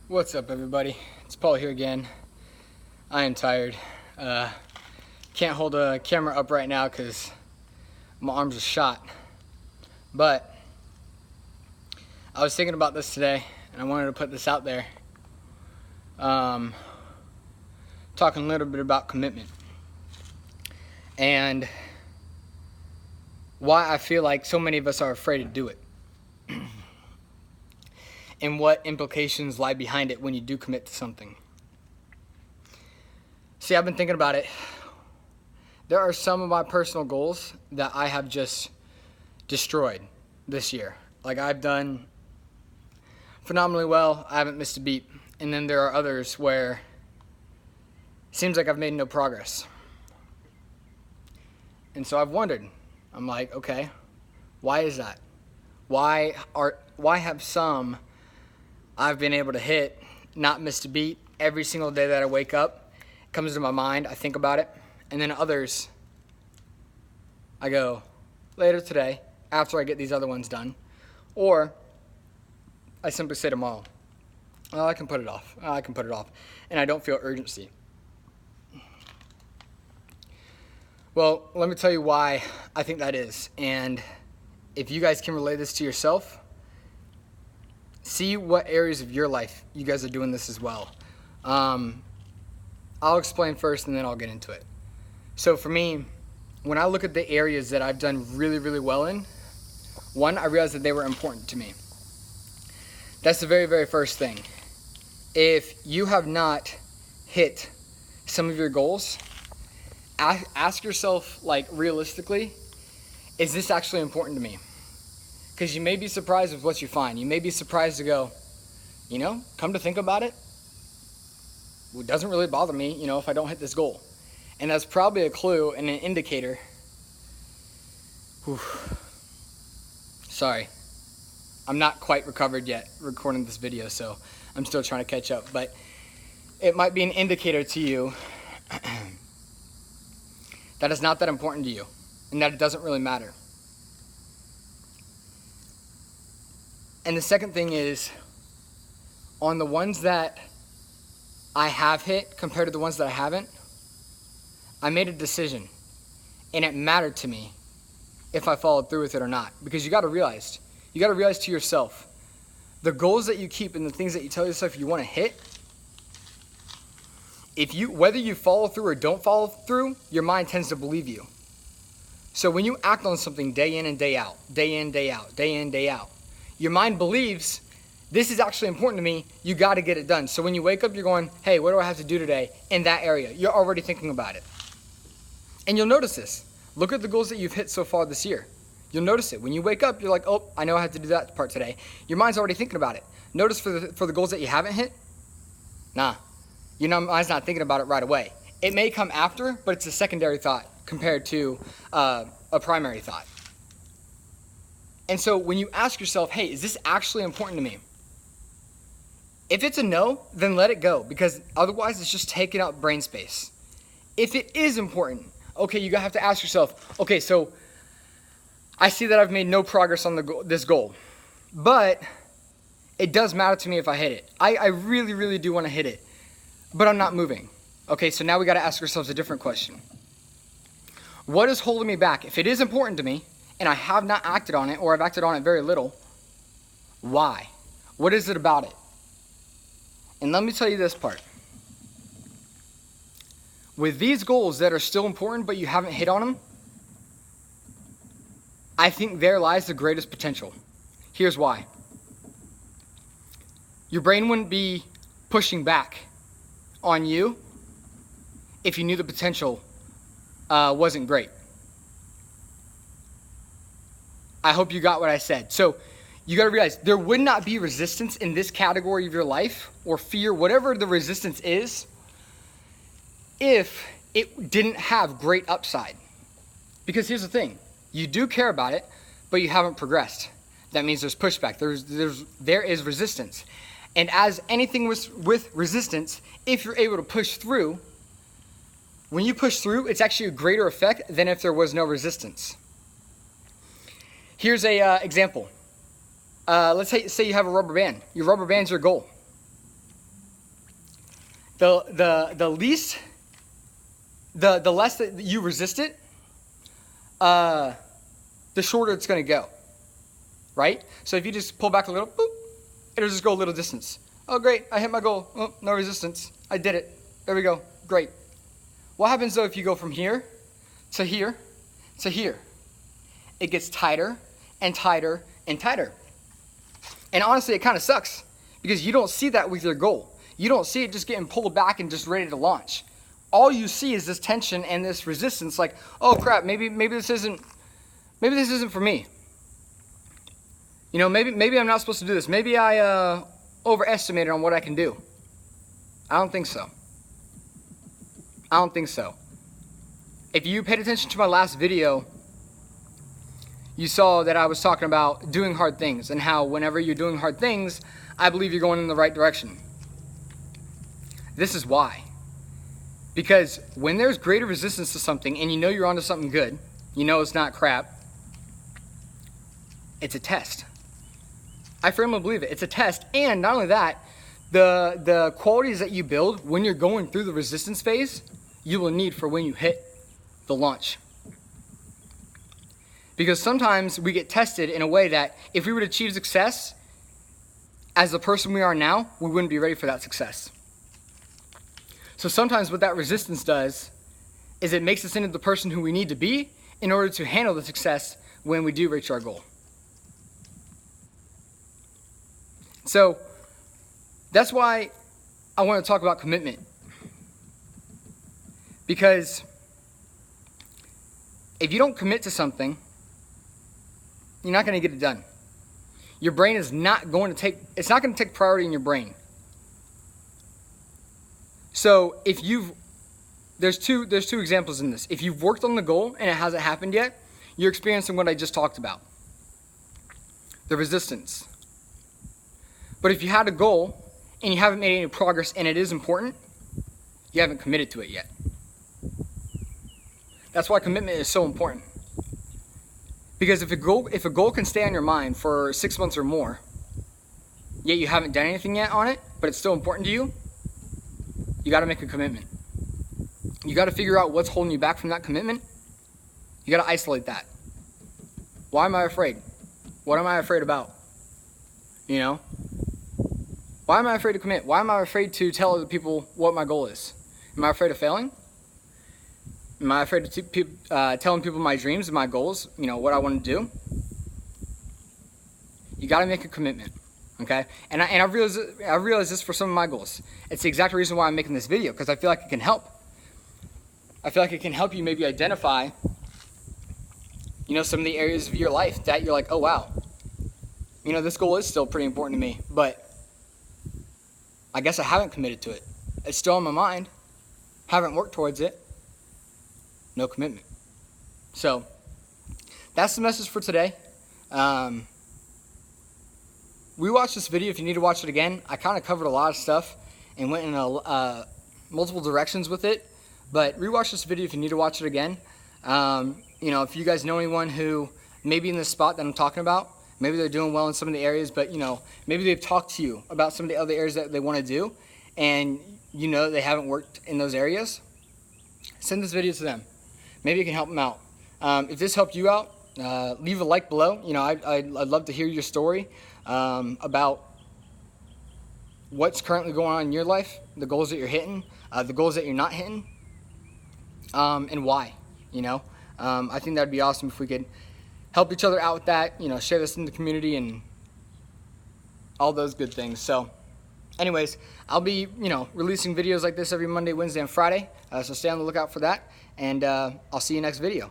What's up, everybody? It's Paul here again. I am tired. Can't hold a camera up right now because my arms are shot. But I was thinking about this today, and I wanted to put this out there. Talking a little bit about commitment and why I feel like so many of us are afraid to do it. And what implications lie behind it when you do commit to something. See, I've been thinking about it. There are some of my personal goals that I have just destroyed this year. Like, I've done phenomenally well. I haven't missed a beat. And then there are others where it seems like I've made no progress. And so I've wondered. I'm like, okay, why is that? Why have some I've been able to hit, not missed a beat every single day that I wake up? It comes to my mind, I think about it. And then others, I go, later today, after I get these other ones done. Or I simply say tomorrow, oh, I can put it off. Oh, I can put it off. And I don't feel urgency. Well, let me tell you why I think that is. And if you guys can relate this to yourself, see what areas of your life you guys are doing this as well. I'll explain first and then I'll get into it. So for me, when I look at the areas that I've done really, really well in, one, I realized that they were important to me. That's the very, very first thing. If you have not hit some of your goals, ask yourself, like, realistically, is this actually important to me? Because you may be surprised with what you find. You may be surprised to go, come to think about it, it doesn't really bother me, if I don't hit this goal. And that's probably a clue and an indicator. Whew. Sorry. I'm not quite recovered yet recording this video, so I'm still trying to catch up. But it might be an indicator to you that it's not that important to you and that it doesn't really matter. And the second thing is, on the ones that I have hit compared to the ones that I haven't, I made a decision, and it mattered to me if I followed through with it or not. Because you got to realize to yourself, the goals that you keep and the things that you tell yourself you want to hit, whether you follow through or don't follow through, your mind tends to believe you. So when you act on something day in and day out, day in, day out, day in, day out, your mind believes this is actually important to me. You got to get it done. So when you wake up, you're going, hey, what do I have to do today in that area? You're already thinking about it. And you'll notice this. Look at the goals that you've hit so far this year. You'll notice it. When you wake up, you're like, oh, I know I have to do that part today. Your mind's already thinking about it. Notice for the goals that you haven't hit, your mind's not thinking about it right away. It may come after, but it's a secondary thought compared to a primary thought. And so when you ask yourself, hey, is this actually important to me? If it's a no, then let it go, because otherwise it's just taking up brain space. If it is important, okay, you have to ask yourself, okay, so I see that I've made no progress on this goal, but it does matter to me if I hit it. I really, really do want to hit it, but I'm not moving. Okay, so now we got to ask ourselves a different question. What is holding me back? If it is important to me, and I have not acted on it, or I've acted on it very little, why? What is it about it? And let me tell you this part. With these goals that are still important, but you haven't hit on them, I think there lies the greatest potential. Here's why. Your brain wouldn't be pushing back on you if you knew the potential wasn't great. I hope you got what I said. So you got to realize there would not be resistance in this category of your life, or fear, whatever the resistance is, if it didn't have great upside. Because here's the thing. You do care about it, but you haven't progressed. That means there's pushback. There is resistance. And as anything with resistance, if you're able to push through, when you push through, it's actually a greater effect than if there was no resistance. Here's a example. Let's say you have a rubber band. Your rubber band's your goal. the less that you resist it, the shorter it's going to go, right? So if you just pull back a little, boop, it'll just go a little distance. Oh, great, I hit my goal. Oh, no resistance. I did it. There we go. Great. What happens, though, if you go from here to here to here? It gets tighter and tighter and tighter. And honestly, it kind of sucks because you don't see that with your goal. You don't see it just getting pulled back and just ready to launch. All you see is this tension and this resistance, like, oh crap, maybe this isn't for me. You know, maybe I'm not supposed to do this. Maybe I overestimated on what I can do. I don't think so. I don't think so. If you paid attention to my last video, you saw that I was talking about doing hard things and how whenever you're doing hard things, I believe you're going in the right direction. This is why. Because when there's greater resistance to something and you know you're onto something good, you know it's not crap, it's a test. I firmly believe it. It's a test. And not only that, the qualities that you build when you're going through the resistance phase, you will need for when you hit the launch. Because sometimes we get tested in a way that if we would achieve success as the person we are now, we wouldn't be ready for that success. So sometimes what that resistance does is it makes us into the person who we need to be in order to handle the success when we do reach our goal. So that's why I want to talk about commitment. Because if you don't commit to something, you're not going to get it done. Your brain is not going to take priority in your brain. So if there's two examples in this. If you've worked on the goal and it hasn't happened yet, you're experiencing what I just talked about. The resistance. But if you had a goal and you haven't made any progress and it is important, you haven't committed to it yet. That's why commitment is so important. Because if a goal can stay on your mind for 6 months or more, yet you haven't done anything yet on it, but it's still important to you, you got to make a commitment. You got to figure out what's holding you back from that commitment. You got to isolate that. Why am I afraid? What am I afraid about? You know? Why am I afraid to commit? Why am I afraid to tell other people what my goal is? Am I afraid of failing? Am I afraid of telling people my dreams and my goals, you know, what I want to do? You got to make a commitment, okay? And I realized this for some of my goals. It's the exact reason why I'm making this video, because I feel like it can help. I feel like it can help you maybe identify, you know, some of the areas of your life that you're like, oh, wow. You know, this goal is still pretty important to me, but I guess I haven't committed to it. It's still on my mind. Haven't worked towards it. No commitment. So that's the message for today. Rewatch this video if you need to watch it again. I kind of covered a lot of stuff and went in multiple directions with it. But rewatch this video if you need to watch it again. You know, if you guys know anyone who may be in this spot that I'm talking about, maybe they're doing well in some of the areas, but, you know, maybe they've talked to you about some of the other areas that they want to do, and you know they haven't worked in those areas, send this video to them. Maybe it can help them out. If this helped you out, leave a like below. You know, I'd love to hear your story about what's currently going on in your life, the goals that you're hitting, the goals that you're not hitting, and why, you know. I think that'd be awesome if we could help each other out with that, you know, share this in the community and all those good things. So anyways, I'll be, you know, releasing videos like this every Monday, Wednesday, and Friday, so stay on the lookout for that, and I'll see you next video.